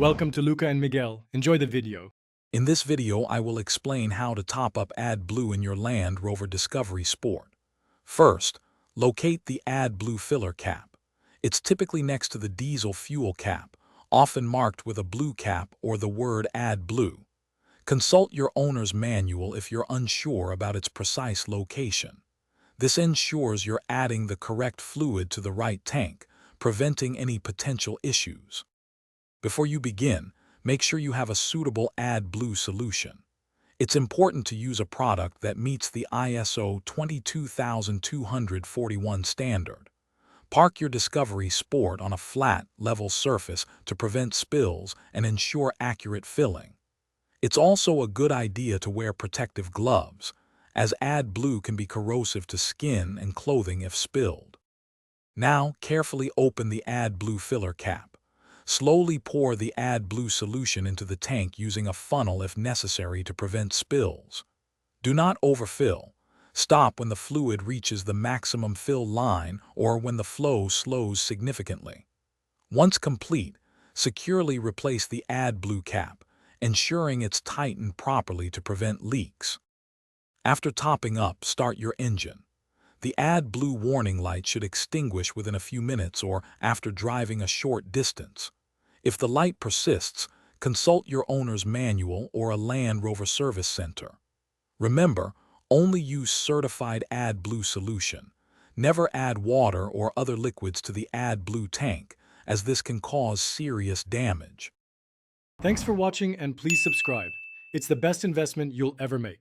Welcome to Luca and Miguel. Enjoy the video. In this video, I will explain how to top up AdBlue in your Land Rover Discovery Sport. First, locate the AdBlue filler cap. It's typically next to the diesel fuel cap, often marked with a blue cap or the word AdBlue. Consult your owner's manual if you're unsure about its precise location. This ensures you're adding the correct fluid to the right tank, preventing any potential issues. Before you begin, make sure you have a suitable AdBlue solution. It's important to use a product that meets the ISO 22241 standard. Park your Discovery Sport on a flat, level surface to prevent spills and ensure accurate filling. It's also a good idea to wear protective gloves, as AdBlue can be corrosive to skin and clothing if spilled. Now, carefully open the AdBlue filler cap. Slowly pour the AdBlue solution into the tank using a funnel if necessary to prevent spills. Do not overfill. Stop when the fluid reaches the maximum fill line or when the flow slows significantly. Once complete, securely replace the AdBlue cap, ensuring it's tightened properly to prevent leaks. After topping up, start your engine. The AdBlue warning light should extinguish within a few minutes or after driving a short distance. If the light persists, consult your owner's manual or a Land Rover service center. Remember, only use certified AdBlue solution. Never add water or other liquids to the AdBlue tank, as this can cause serious damage. Thanks for watching and please subscribe. It's the best investment you'll ever make.